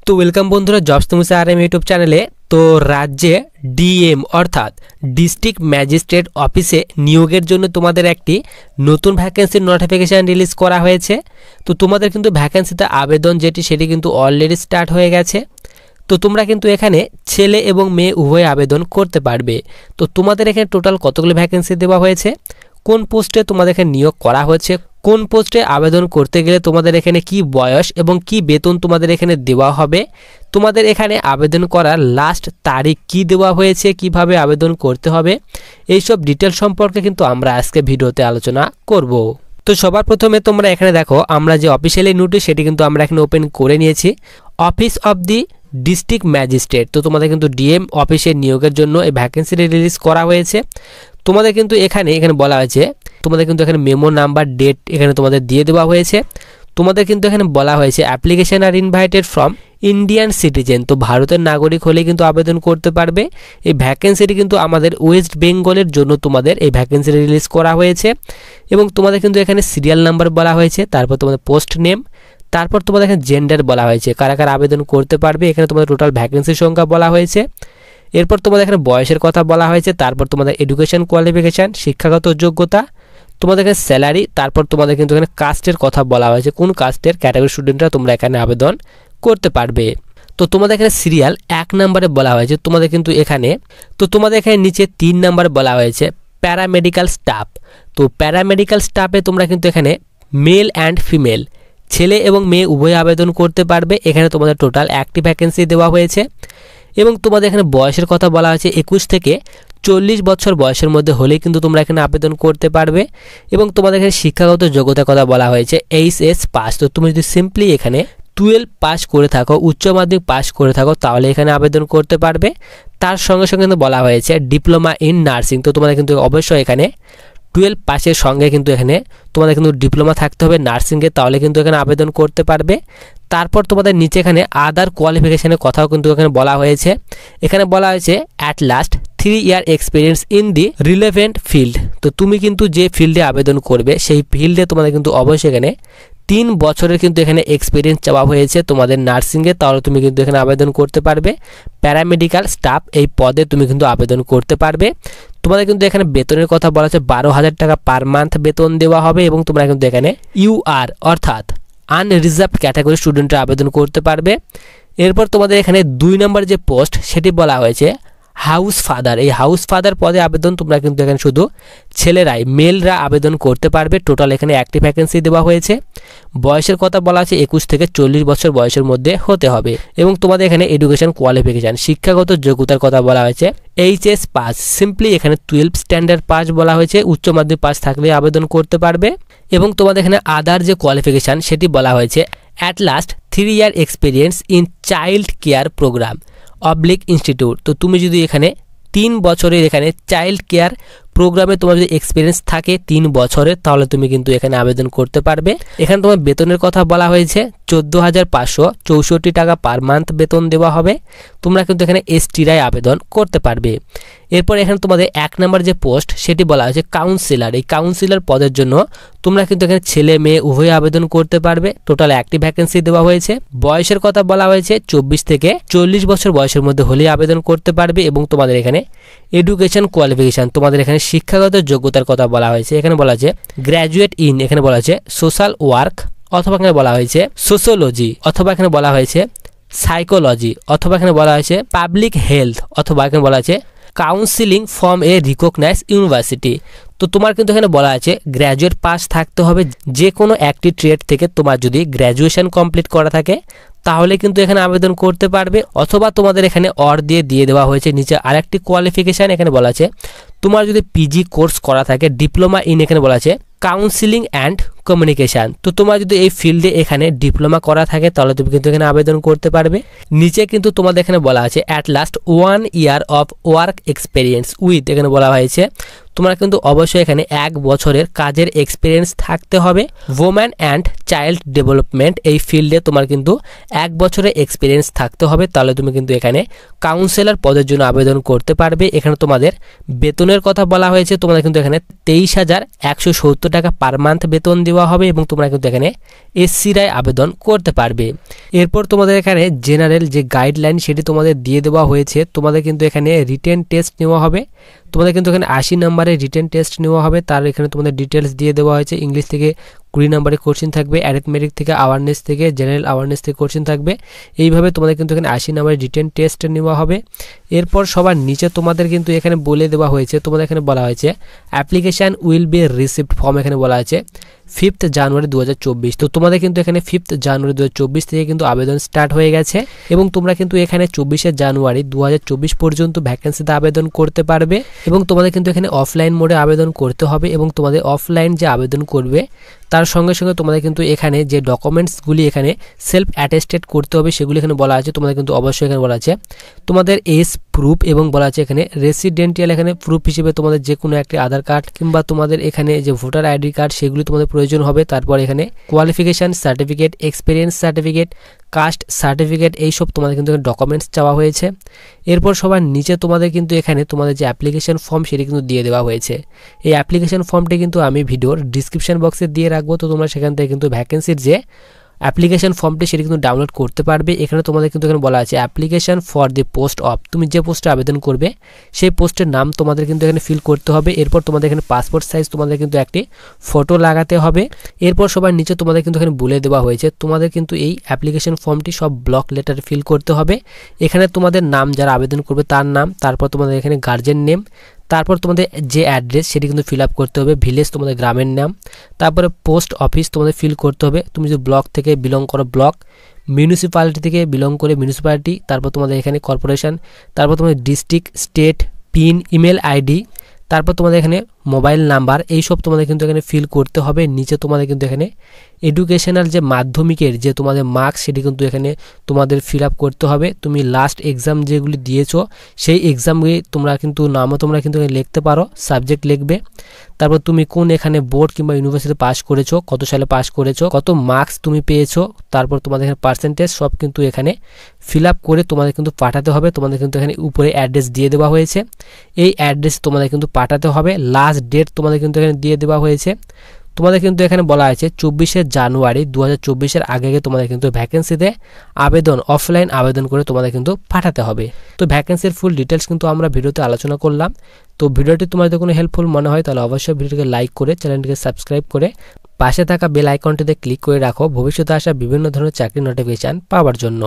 তো ওয়েলকাম বন্ধুরা, জবস তুমি আরএম ইউটিউব চ্যানেলে। তো রাজ্যে ডিএম অর্থাৎ ডিস্ট্রিক্ট ম্যাজিস্ট্রেট অফিসে নিয়োগের জন্য তোমাদের একটি নতুন ভ্যাকেন্সির নোটিফিকেশান রিলিজ করা হয়েছে। তো তোমাদের কিন্তু ভ্যাকেন্সিতে আবেদন সেটি কিন্তু অলরেডি স্টার্ট হয়ে গেছে। তো তোমরা কিন্তু এখানে ছেলে এবং মেয়ে উভয় আবেদন করতে পারবে। তো তোমাদের এখানে টোটাল কতগুলো ভ্যাকেন্সি দেওয়া হয়েছে, কোন পোস্টে তোমাদের এখানে নিয়োগ করা হচ্ছে, কোন পোস্টে আবেদন করতে গেলে তোমাদের এখানে কি বয়স এবং কি বেতন তোমাদের এখানে দেওয়া হবে, তোমাদের এখানে আবেদন করার লাস্ট তারিখ কি দেওয়া হয়েছে, কিভাবে আবেদন করতে হবে, এইসব ডিটেল সম্পর্কে কিন্তু আমরা আজকে ভিডিওতে আলোচনা করব। তো সবার প্রথমে তোমরা এখানে দেখো, আমরা যে অফিসিয়ালি নোটিশ সেটি কিন্তু আমরা এখানে ওপেন করে নিয়েছি। Office of the district magistrate, তো তোমাদের কিন্তু ডিএম অফিসে নিয়োগের জন্য এই ভ্যাকেন্সিটি রিলিজ করা হয়েছে। তোমাদের কিন্তু এখানে বলা হয়েছে, তোমাদের কিন্তু এখানে মেমো নাম্বার, ডেট এখানে তোমাদের দিয়ে দেওয়া হয়েছে। তোমাদের কিন্তু এখানে বলা হয়েছে application are invited from Indian citizen, তো ভারতের নাগরিক হলে কিন্তু আবেদন করতে পারবে। এই ভ্যাকেন্সিটি কিন্তু আমাদের ওয়েস্ট বেঙ্গলের জন্য তোমাদের এই ভ্যাকেন্সিটি রিলিজ করা হয়েছে। এবং তোমাদের কিন্তু এখানে সিরিয়াল নাম্বার বলা হয়েছে, তারপর তোমাদের পোস্ট নেম, তারপর তোমাদের এখানে জেন্ডার বলা হয়েছে, কারা কারা আবেদন করতে পারবে, এখানে তোমাদের টোটাল ভ্যাকেন্সির সংখ্যা বলা হয়েছে। এরপর তোমাদের এখানে বয়সের কথা বলা হয়েছে, তারপর তোমাদের এডুকেশন কোয়ালিফিকেশান, শিক্ষাগত যোগ্যতা, তোমাদের এখানে স্যালারি, তারপর তোমাদের কিন্তু এখানে কাস্টের কথা বলা হয়েছে, কোন কাস্টের ক্যাটাগরি স্টুডেন্টরা তোমরা এখানে আবেদন করতে পারবে। তো তোমাদের এখানে সিরিয়াল 1 নম্বরে বলা হয়েছে, তোমাদের কিন্তু এখানে নিচে 3 নম্বরে বলা হয়েছে প্যারামেডিক্যাল স্টাফ। তো প্যারামেডিক্যাল স্টাফে তোমরা কিন্তু এখানে মেল অ্যান্ড ফিমেল, ছেলে এবং মেয়ে উভয় আবেদন করতে পারবে। এখানে তোমাদের টোটাল 1টি ভ্যাকেন্সি দেওয়া হয়েছে। এবং তোমাদের এখানে বয়সের কথা বলা হয়েছে 21 থেকে 40 বছর বয়সের মধ্যে হলেই কিন্তু তোমরা এখানে আবেদন করতে পারবে। এবং তোমাদের এখানে শিক্ষাগত যোগ্যতার কথা বলা হয়েছে এইচএস পাস। তো তুমি যদি সিম্পলি এখানে 12 পাস করে থাকো, উচ্চ মাধ্যমিক পাস করে থাকো, তাহলে এখানে আবেদন করতে পারবে। তার সঙ্গে সঙ্গে কিন্তু বলা হয়েছে ডিপ্লোমা ইন নার্সিং, তো তোমাদের কিন্তু অবশ্যই এখানে 12 পাসের সঙ্গে কিন্তু এখানে তোমাদের কিন্তু ডিপ্লোমা থাকতে হবে নার্সিংয়ে, তাহলে কিন্তু এখানে আবেদন করতে পারবে। তারপর তোমাদের নিচে এখানে আদার কোয়ালিফিকেশানের কথাও কিন্তু এখানে বলা হয়েছে। এখানে বলা হয়েছে at last 3 year experience in the relevant field. তো তুমি কিন্তু যে ফিল্ডে আবেদন করবে সেই ফিল্ডে তোমাদের কিন্তু অবশ্যই এখানে 3 বছরের কিন্তু এখানে এক্সপিরিয়েন্স চাওয়া হয়েছে তোমাদের নার্সিংয়ে, তাহলে তুমি কিন্তু এখানে আবেদন করতে পারবে। প্যারামেডিক্যাল স্টাফ এই পদে তুমি কিন্তু আবেদন করতে পারবে। তোমাদের কিন্তু এখানে বেতনের কথা বলা হচ্ছে 12,000 টাকা পার মান্থ বেতন দেওয়া হবে। এবং তোমরা কিন্তু এখানে ইউআর অর্থাৎ আনরিজার্ভড ক্যাটাগরি স্টুডেন্টরা আবেদন করতে পারবে। এরপর তোমাদের এখানে 2 নম্বর যে পোস্ট সেটি বলা হয়েছে হাউস ফাদার। এই হাউস ফাদার পদে আবেদন তোমরা কিন্তু এখানে শুধু ছেলেরাই, মেলরা আবেদন করতে পারবে। টোটাল এখানে 1টি ভ্যাকেন্সি দেওয়া হয়েছে। বয়সের কথা বলা আছে 21 থেকে 40 বছর বয়সের মধ্যে হতে হবে। এবং তোমাদের এখানে এডুকেশন কোয়ালিফিকেশান, শিক্ষাগত যোগ্যতার কথা বলা হয়েছে এইচএস পাস, সিম্পলি এখানে 12 স্ট্যান্ডার্ড পাস বলা হয়েছে, উচ্চ মাধ্যমিক পাস থাকলে আবেদন করতে পারবে। এবং তোমাদের এখানে আদার যে কোয়ালিফিকেশান সেটি বলা হয়েছে at last 3 year experience in child care programme oblique institute. তো তুমি যদি এখানে 3 বছরের এখানে চাইল্ড কেয়ার প্রোগ্রামে তোমার যদি এক্সপিরিয়েন্স থাকে 3 বছরের, তাহলে তুমি কিন্তু এখানে আবেদন করতে পারবে। এখানে তোমার বেতনের কথা বলা হয়েছে 14,564 টাকা পার মান্থ বেতন দেওয়া হবে। তোমরা কিন্তু এখানে এসটিরাই আবেদন করতে পারবে। এরপর এখানে তোমাদের 1 নম্বর যে পোস্ট সেটি বলা হয়েছে কাউন্সিলর। এই কাউন্সিলর পদের জন্য তোমরা কিন্তু এখানে ছেলে মেয়ে উভয় আবেদন করতে পারবে। টোটাল 1টি ভ্যাকেন্সি দেওয়া হয়েছে। বয়সের কথা বলা হয়েছে 24 থেকে 40 বছর বয়সের মধ্যে হলেই আবেদন করতে পারবে। এবং তোমাদের এখানে এডুকেশন কোয়ালিফিকেশান, তোমাদের এখানে শিক্ষাগত যোগ্যতার কথা বলা হয়েছে। এখানে বলা হয়েছে গ্র্যাজুয়েট ইন, এখানে বলা হয়েছে সোশ্যাল ওয়ার্ক, অথবা এখানে বলা হয়েছে সোশ্যোলজি, অথবা এখানে বলা হয়েছে সাইকোলজি, অথবা এখানে বলা হয়েছে পাবলিক হেলথ, অথবা এখানে বলা হয়েছে counselling from a recognised university. তো তোমার কিন্তু এখানে বলা আছে গ্র্যাজুয়েট পাস থাকতে হবে। যে কোনো একটি ট্রেড থেকে তোমার যদি গ্র্যাজুয়েশন কমপ্লিট করা থাকে তাহলে কিন্তু এখানে আবেদন করতে পারবে। অথবা তোমাদের এখানে দিয়ে দেওয়া হয়েছে নিচে আরেকটি কোয়ালিফিকেশান, এখানে বলা আছে তোমার যদি পিজি কোর্স করা থাকে ডিপ্লোমা ইন, এখানে বলা আছে কাউন্সিলিং অ্যান্ড কমিউনিকেশান। তো তোমার যদি এই ফিল্ডে এখানে ডিপ্লোমা করা থাকে তাহলে তুমি কিন্তু এখানে আবেদন করতে পারবে। নিচে কিন্তু তোমাদের এখানে বলা আছে at last 1 year of work experience with, এখানে বলা হয়েছে তোমরা কিন্তু অবশ্যই এখানে 1 বছরের কাজের এক্সপিরিয়েন্স থাকতে হবে। ওম্যান অ্যান্ড চাইল্ড ডেভেলপমেন্ট এই ফিল্ডে তোমার কিন্তু 1 বছরের এক্সপিরিয়েন্স থাকতে হবে, তাহলে তুমি কিন্তু এখানে কাউন্সিলর পদের জন্য আবেদন করতে পারবে। এখানে তোমাদের বেতন বেতনের কথা বলা হয়েছে, তোমাদের কিন্তু এখানে 23,170 টাকা পার মান্থ বেতন দেওয়া হবে এবং তোমরা কিন্তু এখানে এসসিরাই আবেদন করতে পারবে। এরপর তোমাদের এখানে জেনারেল যে গাইডলাইন সেটি তোমাদের দিয়ে দেওয়া হয়েছে। তোমাদের কিন্তু এখানে রিটেন টেস্ট নেওয়া হবে, তোমাদের কিন্তু এখানে 80 নম্বরের রিটেন টেস্ট নেওয়া হবে। তার এখানে তোমাদের ডিটেলস দিয়ে দেওয়া হয়েছে। ইংলিশ থেকে 20 নম্বরের কোশ্চেন থাকবে, অ্যারিথমেটিক থেকে, অ্যাওয়ারনেস থেকে, জেনারেল অ্যাওয়ারনেস থেকে কোশ্চেন থাকবে। এইভাবে তোমাদের কিন্তু এখানে 80 নম্বরের রিটেন টেস্ট নেওয়া হবে। এরপর সবার নিচে তোমাদের কিন্তু এখানে বলে দেওয়া হয়েছে, তোমাদের এখানে বলা হয়েছে application will be received form, এখানে বলা আছে 5 জানুয়ারি 2024। তো তোমাদের কিন্তু এখানে 5 জানুয়ারি 2024 থেকে কিন্তু আবেদন স্টার্ট হয়ে গেছে এবং তোমরা কিন্তু এখানে 24 জানুয়ারি 2024 পর্যন্ত ভ্যাকেন্সিতে আবেদন করতে পারবে এবং তোমাদের কিন্তু এখানে অফলাইন মোডে আবেদন করতে হবে এবং তোমাদের অফলাইন যে আবেদন করবে তার সঙ্গে সঙ্গে তোমাদের কিন্তু এখানে যে ডকুমেন্টসগুলি এখানে সেলফ অ্যাটেস্টেড করতে হবে সেগুলি এখানে বলা আছে। তোমাদের কিন্তু অবশ্যই এখানে বলা আছে তোমাদের এজ প্রুফ এবং বলা আছে এখানে রেসিডেন্টিয়াল এখানে প্রুফ হিসেবে তোমাদের যে কোনো একটি আধার কার্ড কিংবা তোমাদের এখানে যে ভোটার আইডি কার্ড সেগুলি তোমাদের প্রয়োজন হবে। তারপর এখানে qualification certificate, experience certificate, caste certificate, এইসব তোমাদের কিন্তু ডকুমেন্টস চাওয়া হয়েছে। এরপর সবার নিচে তোমাদের কিন্তু এখানে তোমাদের যে অ্যাপ্লিকেশন ফর্ম সেটি কিন্তু দিয়ে দেওয়া হয়েছে। এই অ্যাপ্লিকেশন ফর্মটি কিন্তু আমি ভিডিওর ডিসক্রিপশন বক্সে দিয়ে রাখবো, তো তোমরা সেখান থেকে কিন্তু ভ্যাকেন্সির যে অ্যাপ্লিকেশন ফর্মটি সেটি কিন্তু ডাউনলোড করতে পারবে। এখানে তোমাদের কিন্তু এখানে বলা আছে application for the post of, তুমি যে পোস্টে আবেদন করবে সেই পোস্টের নাম তোমাদের কিন্তু এখানে ফিল করতে হবে। এরপর তোমাদের এখানে পাসপোর্ট সাইজ তোমাদের কিন্তু একটি ফটো লাগাতে হবে। এরপর সবার নিচে তোমাদের কিন্তু এখানে বলে দেওয়া হয়েছে তোমাদের কিন্তু এই অ্যাপ্লিকেশন ফর্মটি সব ব্লক লেটার ফিল করতে হবে। এখানে তোমাদের নাম, যারা আবেদন করবে তার নাম, তারপর তোমাদের এখানে গার্জেন নেম, তারপর তোমাদের যে অ্যাড্রেস সেটি কিন্তু ফিল আপ করতে হবে, ভিলেজ তোমাদের গ্রামের নাম, তারপরে পোস্ট অফিস তোমাদের ফিল করতে হবে, তুমি যে ব্লক থেকে বিলং করো ব্লক, মিউনিসিপ্যালিটি থেকে বিলং করে মিউনিসিপ্যালিটি, তারপর তোমাদের এখানে কর্পোরেশন, তারপর তোমাদের district, state, pin, email ID, তারপর তোমাদের এখানে মোবাইল নাম্বার, এইসব তোমাদের কিন্তু এখানে ফিল করতে হবে। নিচে তোমাদের কিন্তু এখানে এডুকেশনাল যে মাধ্যমিকের যে তোমাদের মার্কস সেটি কিন্তু এখানে তোমাদের ফিল আপ করতে হবে। তুমি লাস্ট এক্সাম যেগুলি দিয়েছো সেই এক্সামগুলি তোমরা কিন্তু নামও তোমরা কিন্তু এখানে লিখতে পারো, সাবজেক্ট লিখবে। তারপর তুমি কোন এখানে বোর্ড কিংবা ইউনিভার্সিটি পাস করেছো, কত সালে পাস করেছো, কত মার্কস তুমি পেয়েছো, তারপর তোমাদের এখানে পার্সেন্টেজ সব কিন্তু এখানে ফিল আপ করে তোমাদের কিন্তু পাঠাতে হবে। তোমাদের কিন্তু এখানে উপরে অ্যাড্রেস দিয়ে দেওয়া হয়েছে, এই অ্যাড্রেস তোমাদের কিন্তু পাঠাতে হবে। লাস্ট ডেট তোমাদের কিন্তু এখানে দিয়ে দেওয়া হয়েছে। তোমাদের কিন্তু এখানে বলা হয়েছে 24 জানুয়ারি 2024 আগে তোমাদের কিন্তু ভ্যাকেন্সিতে আবেদন অফলাইন আবেদন করে তোমাদের কিন্তু পাঠাতে হবে। তো ভ্যাকেন্সির ফুল ডিটেলস কিন্তু আমরা ভিডিওতে আলোচনা করলাম। তো ভিডিওটি তোমাদের কোনো হেল্পফুল মনে হয় তাহলে অবশ্যই ভিডিওটিকে লাইক করে চ্যানেলটিকে সাবস্ক্রাইব করে পাশে থাকা বেল আইকনটিতে ক্লিক করে রাখো ভবিষ্যতে আসা বিভিন্ন ধরনের চাকরি নোটিফিকেশন পাওয়ার জন্য।